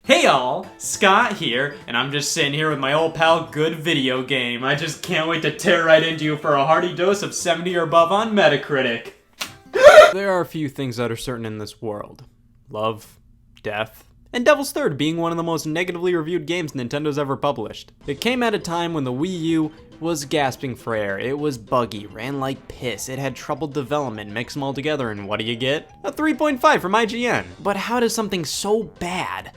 Hey y'all, Scott here, and I'm just sitting here with my old pal Good Video Game. I just can't wait to tear right into you for a hearty dose of 70 or above on Metacritic. There are a few things that are certain in this world. Love, death, and Devil's Third being one of the most negatively reviewed games Nintendo's ever published. It came at a time when the Wii U was gasping for air, it was buggy, ran like piss, it had troubled development, mix them all together, and what do you get? A 3.5 from IGN. But how does something so bad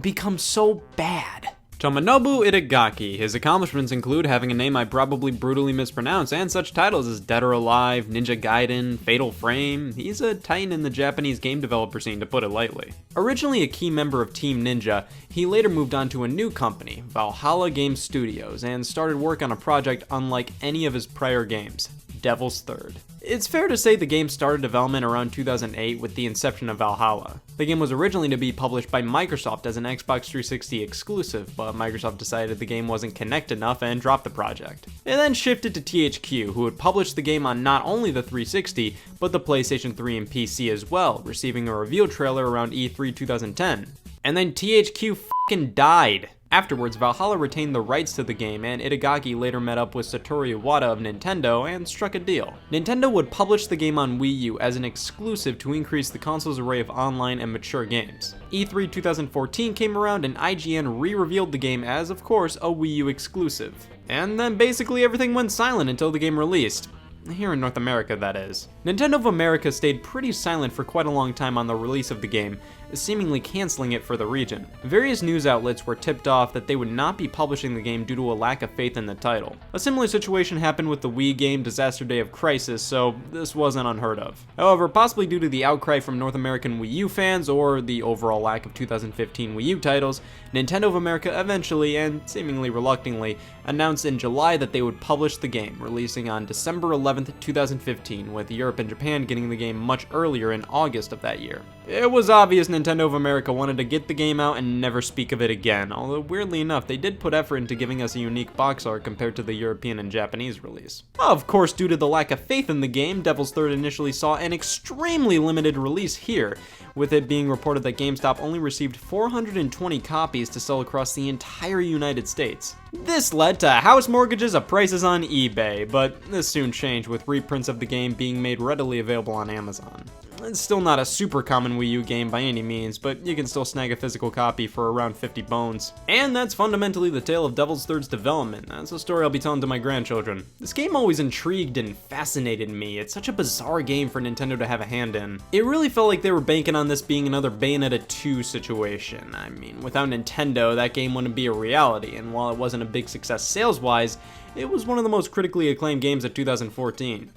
become so bad? Tomonobu Itagaki. His accomplishments include having a name I probably brutally mispronounce and such titles as Dead or Alive, Ninja Gaiden, Fatal Frame. He's a titan in the Japanese game developer scene, to put it lightly. Originally a key member of Team Ninja, he later moved on to a new company, Valhalla Game Studios, and started work on a project unlike any of his prior games, Devil's Third. It's fair to say the game started development around 2008 with the inception of Valhalla. The game was originally to be published by Microsoft as an Xbox 360 exclusive, but Microsoft decided the game wasn't Kinect enough and dropped the project. It then shifted to THQ, who would publish the game on not only the 360, but the PlayStation 3 and PC as well, receiving a reveal trailer around E3 2010. And then THQ f***ing died. Afterwards, Valhalla retained the rights to the game, and Itagaki later met up with Satoru Iwata of Nintendo and struck a deal. Nintendo would publish the game on Wii U as an exclusive to increase the console's array of online and mature games. E3 2014 came around and IGN re-revealed the game as, of course, a Wii U exclusive. And then basically everything went silent until the game released. Here in North America, that is. Nintendo of America stayed pretty silent for quite a long time on the release of the game, seemingly canceling it for the region. Various news outlets were tipped off that they would not be publishing the game due to a lack of faith in the title. A similar situation happened with the Wii game Disaster Day of Crisis, so this wasn't unheard of. However, possibly due to the outcry from North American Wii U fans or the overall lack of 2015 Wii U titles, Nintendo of America eventually, and seemingly reluctantly, announced in July that they would publish the game, releasing on December 11th, 2015, with Europe and Japan getting the game much earlier in August of that year. It was obvious Nintendo of America wanted to get the game out and never speak of it again, although weirdly enough, they did put effort into giving us a unique box art compared to the European and Japanese release. Of course, due to the lack of faith in the game, Devil's Third initially saw an extremely limited release here, with it being reported that GameStop only received 420 copies to sell across the entire United States. This led to house mortgages of prices on eBay, but this soon changed with reprints of the game being made readily available on Amazon. It's still not a super common Wii U game by any means, but you can still snag a physical copy for around 50 bones. And that's fundamentally the tale of Devil's Third's development. That's a story I'll be telling to my grandchildren. This game always intrigued and fascinated me. It's such a bizarre game for Nintendo to have a hand in. It really felt like they were banking on this being another Bayonetta 2 situation. I mean, without Nintendo, that game wouldn't be a reality, and while it wasn't a big success sales-wise, it was one of the most critically acclaimed games of 2014.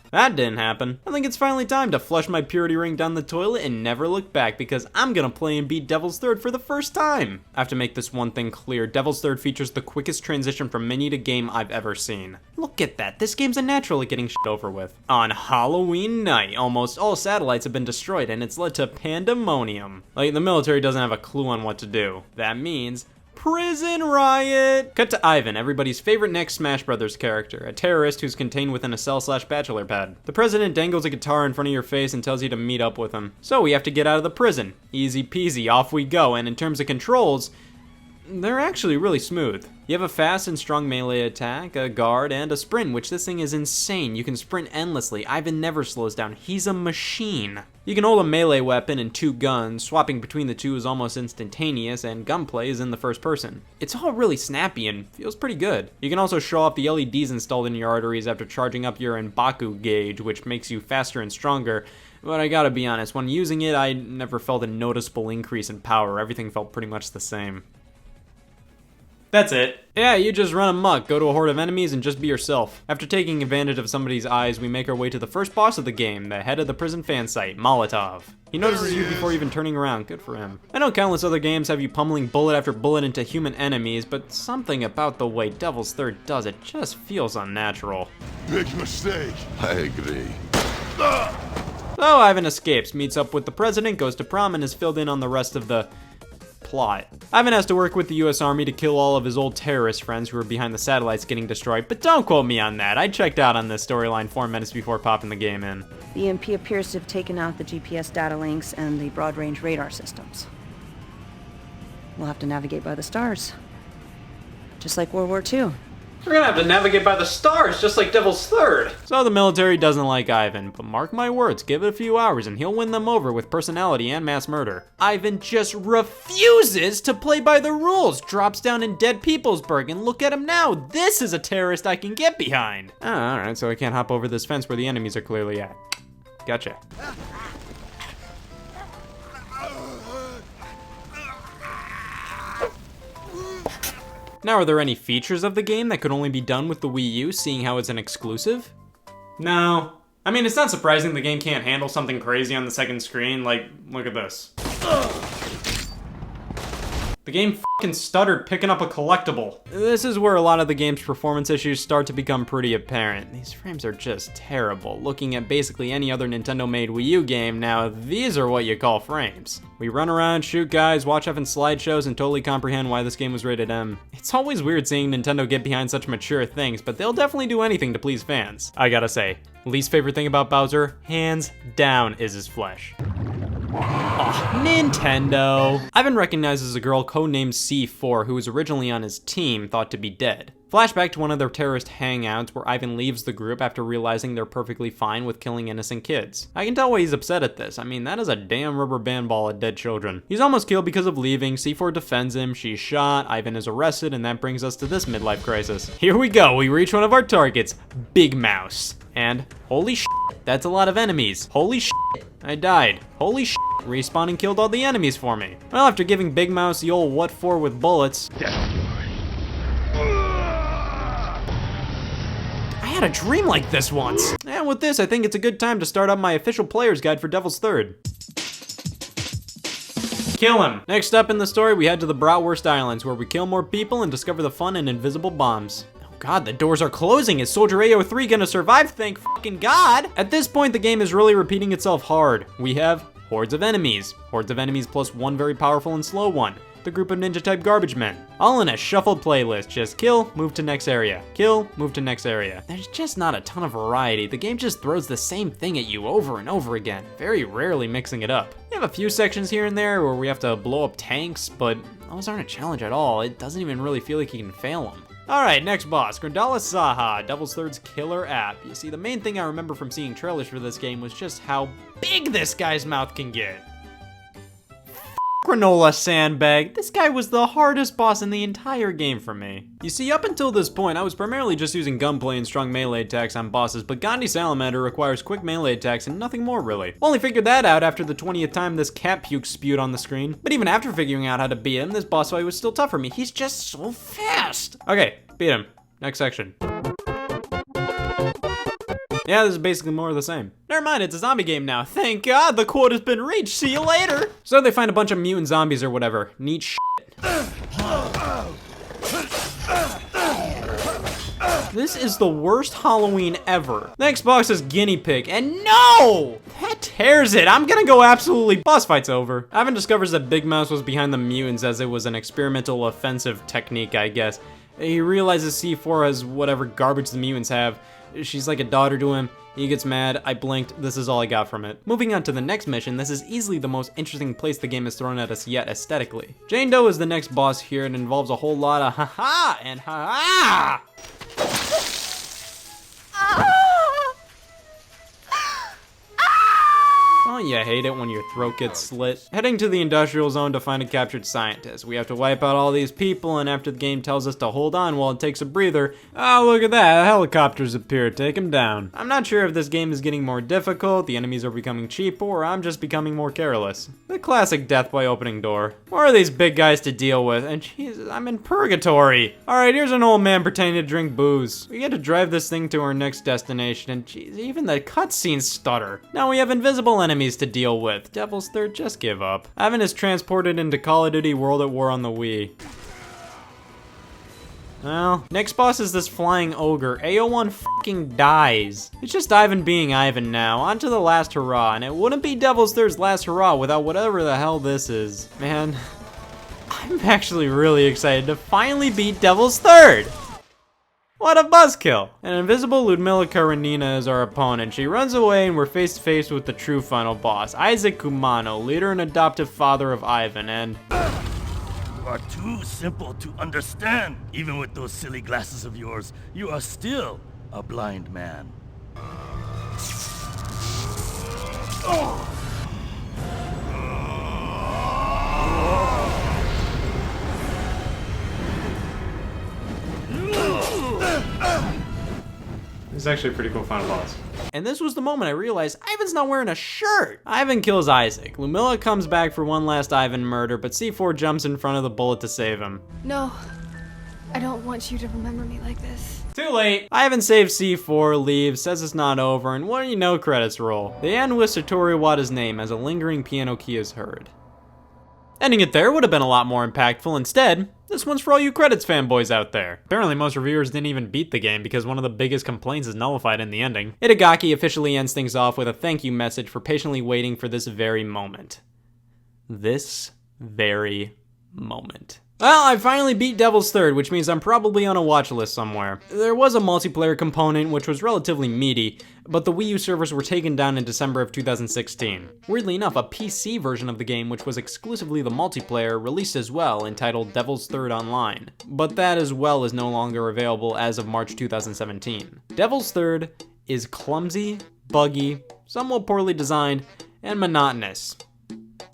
That didn't happen. I think it's finally time to flush my purity ring down the toilet and never look back, because I'm gonna play and beat Devil's Third for the first time. I have to make this one thing clear. Devil's Third features the quickest transition from menu to game I've ever seen. Look at that. This game's a natural at getting shit over with. On Halloween night, almost all satellites have been destroyed, and it's led to pandemonium. Like, the military doesn't have a clue on what to do. That means prison riot! Cut to Ivan, everybody's favorite next Smash Brothers character, a terrorist who's contained within a cell/bachelor pad. The president dangles a guitar in front of your face and tells you to meet up with him. So we have to get out of the prison. Easy peasy, off we go, and in terms of controls, they're actually really smooth. You have a fast and strong melee attack, a guard, and a sprint, which this thing is insane. You can sprint endlessly. Ivan never slows down. He's a machine. You can hold a melee weapon and two guns. Swapping between the two is almost instantaneous, and gunplay is in the first person. It's all really snappy and feels pretty good. You can also show off the LEDs installed in your arteries after charging up your Enbaku gauge, which makes you faster and stronger. But I gotta be honest, when using it, I never felt a noticeable increase in power. Everything felt pretty much the same. That's it. Yeah, you just run amok, go to a horde of enemies, and just be yourself. After taking advantage of somebody's eyes, we make our way to the first boss of the game, the head of the prison fan site, Molotov. He notices you before even turning around, good for him. I know countless other games have you pummeling bullet after bullet into human enemies, but something about the way Devil's Third does it just feels unnatural. Big mistake. I agree. So Ivan escapes, meets up with the president, goes to prom, and is filled in on the rest of the plot. Ivan has to work with the US Army to kill all of his old terrorist friends who are behind the satellites getting destroyed, but don't quote me on that. I checked out on this storyline 4 minutes before popping the game in. The EMP appears to have taken out the GPS data links and the broad-range radar systems. We'll have to navigate by the stars. Just like World War II. We're gonna have to navigate by the stars, just like Devil's Third. So the military doesn't like Ivan, but mark my words, give it a few hours and he'll win them over with personality and mass murder. Ivan just refuses to play by the rules, drops down in dead Peoplesburg, and look at him now. This is a terrorist I can get behind. Oh, all right, so I can't hop over this fence where the enemies are clearly at. Gotcha. Now, are there any features of the game that could only be done with the Wii U, seeing how it's an exclusive? No. I mean, it's not surprising the game can't handle something crazy on the second screen. Like, look at this. The game fucking stuttered picking up a collectible. This is where a lot of the game's performance issues start to become pretty apparent. These frames are just terrible. Looking at basically any other Nintendo-made Wii U game, now these are what you call frames. We run around, shoot guys, watch effing slideshows, and totally comprehend why this game was rated M. It's always weird seeing Nintendo get behind such mature things, but they'll definitely do anything to please fans. I gotta say, least favorite thing about Bowser, hands down, is his flesh. Oh, Nintendo. Ivan recognizes a girl codenamed C4 who was originally on his team, thought to be dead. Flashback to one of their terrorist hangouts where Ivan leaves the group after realizing they're perfectly fine with killing innocent kids. I can tell why he's upset at this. I mean, that is a damn rubber band ball of dead children. He's almost killed because of leaving, C4 defends him, she's shot, Ivan is arrested, and that brings us to this midlife crisis. Here we go, we reach one of our targets, Big Mouse. And holy shit, that's a lot of enemies. Holy shit, I died. Holy shit, respawning killed all the enemies for me. Well, after giving Big Mouse the old what for with bullets, I had a dream like this once. And with this, I think it's a good time to start up my official player's guide for Devil's Third. Kill him. Next up in the story, we head to the Bratwurst Islands, where we kill more people and discover the fun in invisible bombs. God, the doors are closing. Is Soldier AO3 gonna survive? Thank fucking God. At this point, the game is really repeating itself hard. We have hordes of enemies plus one very powerful and slow one. The group of ninja-type garbage men. All in a shuffled playlist. Just kill, move to next area. Kill, move to next area. There's just not a ton of variety. The game just throws the same thing at you over and over again, very rarely mixing it up. We have a few sections here and there where we have to blow up tanks, but those aren't a challenge at all. It doesn't even really feel like you can fail them. Alright, next boss, Grundla Saha, Devil's Third's killer app. You see, the main thing I remember from seeing trailers for this game was just how big this guy's mouth can get. Granola sandbag. This guy was the hardest boss in the entire game for me. You see, up until this point, I was primarily just using gunplay and strong melee attacks on bosses, but Gandhi Salamander requires quick melee attacks and nothing more really. Only figured that out after the 20th time this cat puke spewed on the screen. But even after figuring out how to beat him, this boss fight was still tough for me. He's just so fast. Okay, beat him. Next section. Yeah, this is basically more of the same. Never mind, it's a zombie game now. Thank God, the quote has been reached. See you later. So they find a bunch of mutant zombies or whatever. Neat shit. This is the worst Halloween ever. The next box is Guinea Pig, and no! That tears it. I'm gonna go absolutely. Boss fight's over. Ivan discovers that Big Mouse was behind the mutants as it was an experimental offensive technique, I guess. He realizes C4 has whatever garbage the mutants have. She's like a daughter to him. He gets mad. I blinked. This is all I got from it. Moving on to the next mission, this is easily the most interesting place the game has thrown at us yet aesthetically. Jane Doe is the next boss here and involves a whole lot of ha-ha and ha-ha! Don't you hate it when your throat gets slit? Heading to the industrial zone to find a captured scientist. We have to wipe out all these people, and after the game tells us to hold on while it takes a breather, oh look at that, helicopters appear, take them down. I'm not sure if this game is getting more difficult, the enemies are becoming cheaper, or I'm just becoming more careless. The classic death by opening door. More are these big guys to deal with, and Jesus, I'm in purgatory. Alright, here's an old man pretending to drink booze. We get to drive this thing to our next destination, and geez, even the cutscenes stutter. Now we have invisible enemies to deal with. Devil's Third, just give up. Ivan is transported into Call of Duty World at War on the Wii. Well, next boss is this flying ogre. AO1 fucking dies. It's just Ivan being Ivan now. On to the last hurrah, and it wouldn't be Devil's Third's last hurrah without whatever the hell this is. Man, I'm actually really excited to finally beat Devil's Third. What a buzzkill! An invisible Ludmilla Karenina is our opponent. She runs away and we're face to face with the true final boss, Isaac Kumano, leader and adoptive father of Ivan, and You are too simple to understand. Even with those silly glasses of yours, you are still a blind man. This is actually a pretty cool final boss. And this was the moment I realized Ivan's not wearing a shirt. Ivan kills Isaac. Ludmilla comes back for one last Ivan murder, but C4 jumps in front of the bullet to save him. No, I don't want you to remember me like this. Too late. Ivan saves C4, leaves, says it's not over, and what do you know, credits roll. They end with Satoru Iwata's name as a lingering piano key is heard. Ending it there would have been a lot more impactful. Instead, this one's for all you credits fanboys out there. Apparently most reviewers didn't even beat the game because one of the biggest complaints is nullified in the ending. Itagaki officially ends things off with a thank you message for patiently waiting for this very moment. This very moment. Well, I finally beat Devil's Third, which means I'm probably on a watch list somewhere. There was a multiplayer component, which was relatively meaty, but the Wii U servers were taken down in December of 2016. Weirdly enough, a PC version of the game, which was exclusively the multiplayer, released as well, entitled Devil's Third Online. But that as well is no longer available as of March 2017. Devil's Third is clumsy, buggy, somewhat poorly designed, and monotonous.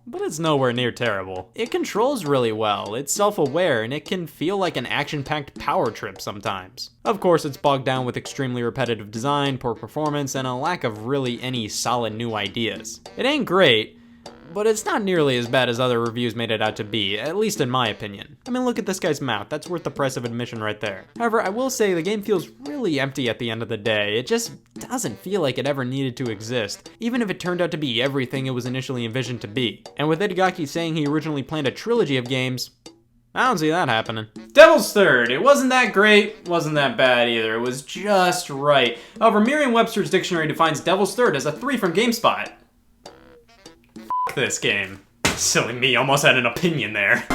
But it's nowhere near terrible. It controls really well, it's self-aware, and it can feel like an action-packed power trip sometimes. Of course, it's bogged down with extremely repetitive design, poor performance, and a lack of really any solid new ideas. It ain't great, but it's not nearly as bad as other reviews made it out to be, at least in my opinion. I mean, look at this guy's mouth, that's worth the price of admission right there. However, I will say the game feels really empty at the end of the day. It just doesn't feel like it ever needed to exist, even if it turned out to be everything it was initially envisioned to be. And with Itagaki saying he originally planned a trilogy of games, I don't see that happening. Devil's Third. It wasn't that great, wasn't that bad either. It was just right. However, Merriam-Webster's dictionary defines Devil's Third as a 3 from GameSpot. This game. Silly me, almost had an opinion there.